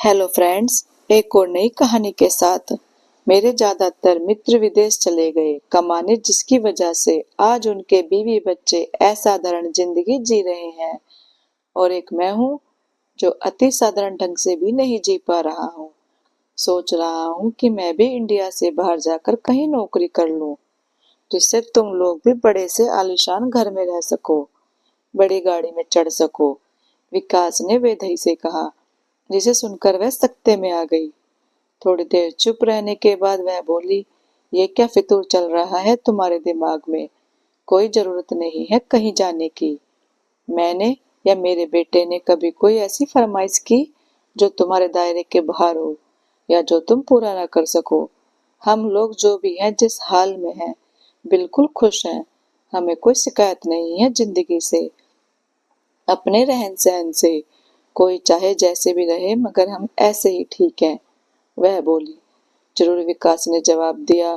Hello friends, एक और नई कहानी के साथ। मेरे ज्यादातर मित्र विदेश चले गए कमाने, जिसकी वजह से आज उनके बीवी बच्चे असाधारण जिंदगी जी रहे हैं और एक मैं हूँ जो अति साधारण ढंग से भी नहीं जी पा रहा हूँ। सोच रहा हूँ कि मैं भी इंडिया से बाहर जाकर कहीं नौकरी कर लूँ, जिससे तुम लोग भी बड़े से आलीशान घर में रह सको, बड़ी गाड़ी में चढ़ सको। विकास ने वेदई से कहा, जिसे सुनकर वह सकते में आ गई। थोड़ी देर चुप रहने के बाद वह बोली, ये क्या फितूर चल रहा है तुम्हारे दिमाग में? कोई जरूरत नहीं है कहीं जाने की। मैंने या मेरे बेटे ने कभी कोई ऐसी फरमाइश की जो तुम्हारे दायरे के बाहर हो या जो तुम पूरा ना कर सको? हम लोग जो भी हैं, जिस हाल में हैं, बिल्कुल खुश हैं। हमें कोई शिकायत नहीं है जिंदगी से, अपने रहन सहन से। कोई चाहे जैसे भी रहे, मगर हम ऐसे ही ठीक हैं, वह बोली। जरूर, विकास ने जवाब दिया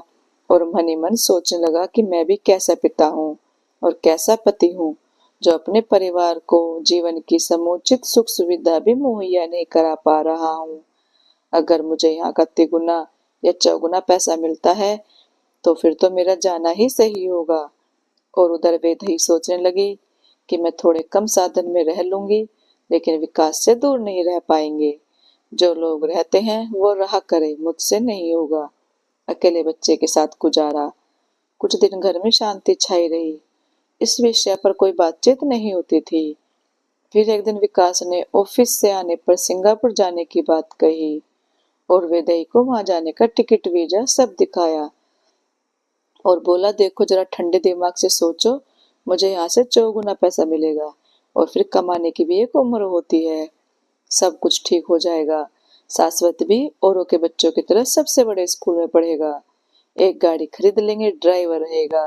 और मन ही मन सोचने लगा कि मैं भी कैसा पिता हूँ और कैसा पति हूँ, जो अपने परिवार को जीवन की समुचित सुख सुविधा भी मुहैया नहीं करा पा रहा हूँ। अगर मुझे यहाँ का तिगुना या चौगुना पैसा मिलता है तो फिर तो मेरा जाना ही सही होगा। और उधर वेदई सोचने लगी कि मैं थोड़े कम साधन में रह लूंगी, लेकिन विकास से दूर नहीं रह पाएंगे। जो लोग रहते हैं वो रहा करे, मुझसे नहीं होगा। अकेले बच्चे के साथ गुजारा। कुछ दिन घर में शांति छाई रही, इस विषय पर कोई बातचीत नहीं होती थी। फिर एक दिन विकास ने ऑफिस से आने पर सिंगापुर जाने की बात कही और वेदई को वहां जाने का टिकट वीजा सब दिखाया और बोला, देखो जरा ठंडे दिमाग से सोचो, मुझे यहाँ से चौगुना पैसा मिलेगा और फिर कमाने की भी एक उम्र होती है। सब कुछ ठीक हो जाएगा। शाश्वत भी औरों के बच्चों की तरह सबसे बड़े स्कूल में पढ़ेगा। एक गाड़ी खरीद लेंगे, ड्राइवर रहेगा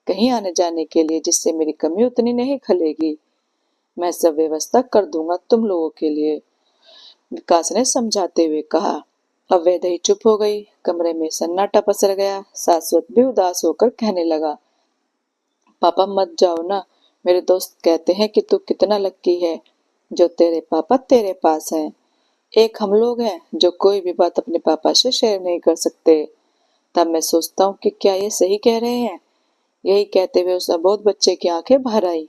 कहीं आने जाने के लिए, जिससे मेरी कमी उतनी नहीं खलेगी। मैं सब व्यवस्था कर दूंगा तुम लोगों के लिए, विकास ने समझाते हुए कहा। अब वेदई चुप हो गई। कमरे में सन्नाटा पसर गया। शाश्वत भी उदास होकर कहने लगा, पापा मत जाओ ना। मेरे दोस्त कहते हैं कि तू कितना लक्की है जो तेरे पापा तेरे पास हैं। एक हम लोग हैं जो कोई भी बात अपने पापा से शेयर नहीं कर सकते। तब मैं सोचता हूँ कि क्या ये सही कह रहे हैं। यही कहते हुए उस अबोध बच्चे की आंखें भर आई।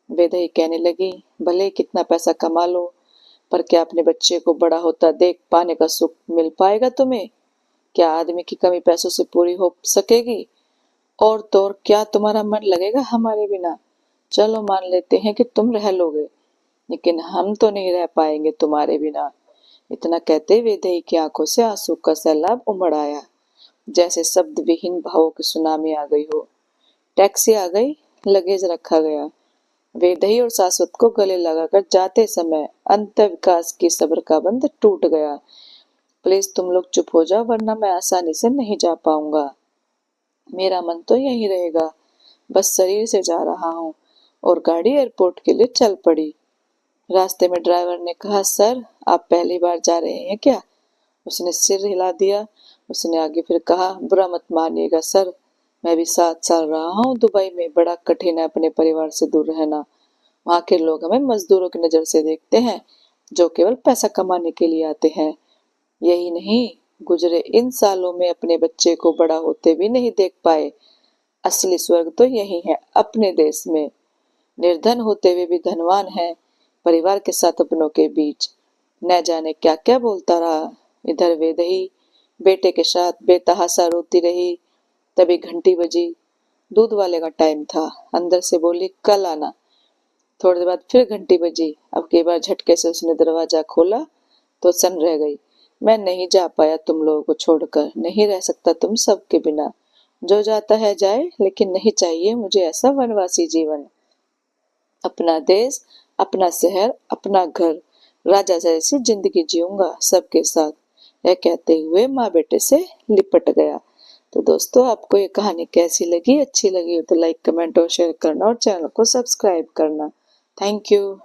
वेदई कहने लगी, भले ही कितना पैसा कमा लो, पर क्या अपने बच्चे को बड़ा होता देख पाने का सुख मिल पाएगा तुम्हें? क्या आदमी की कमी पैसों से पूरी हो सकेगी? और तो और क्या तुम्हारा मन लगेगा हमारे बिना? चलो मान लेते हैं कि तुम रह लोगे, लेकिन हम तो नहीं रह पाएंगे तुम्हारे बिना। इतना कहते वेदई की आंखों से आंसू का सैलाब उमड़ आया, जैसे शब्द विहीन भावों की सुनामी आ गई हो। टैक्सी आ गई, लगेज रखा गया। वेदई और शाश्वत को गले लगाकर जाते समय अंत विकास की सब्र का बंध टूट गया। प्लीज तुम लोग चुप हो जाओ, वरना मैं आसानी से नहीं जा पाऊंगा। मेरा मन तो यहीं रहेगा, बस शरीर से जा रहा हूँ। और गाड़ी एयरपोर्ट के लिए चल पड़ी। रास्ते में ड्राइवर ने कहा, सर आप पहली बार जा रहे हैं क्या? उसने सिर हिला दिया। उसने आगे फिर कहा, बुरा मत मानिएगा सर, मैं भी 7 साल रहा हूँ दुबई में। बड़ा कठिन है अपने परिवार से दूर रहना। वहाँ के लोग हमें मजदूरों की नजर से देखते हैं, जो केवल पैसा कमाने के लिए आते हैं। यही नहीं, गुजरे इन सालों में अपने बच्चे को बड़ा होते भी नहीं देख पाए। असली स्वर्ग तो यही है, अपने देश में। निर्धन होते हुए भी धनवान है, परिवार के साथ अपनों के बीच। न जाने क्या क्या बोलता रहा। इधर वेदई बेटे के साथ बेतहासा रोती रही। तभी घंटी बजी। दूध वाले का टाइम था। अंदर से बोली, कल आना। थोड़ी देर बाद फिर घंटी बजी। अब की बार झटके से उसने दरवाजा खोला तो सन रह गई। मैं नहीं जा पाया तुम लोगों को छोड़कर, नहीं रह सकता तुम सबके बिना। जो जाता है जाए, लेकिन नहीं चाहिए मुझे ऐसा वनवासी जीवन। अपना देश, अपना शहर, अपना घर, राजा जैसी जिंदगी जीऊंगा सबके साथ। यह कहते हुए माँ बेटे से लिपट गया। तो दोस्तों, आपको ये कहानी कैसी लगी? अच्छी लगी हो तो लाइक कमेंट और शेयर करना और चैनल को सब्सक्राइब करना। Thank you.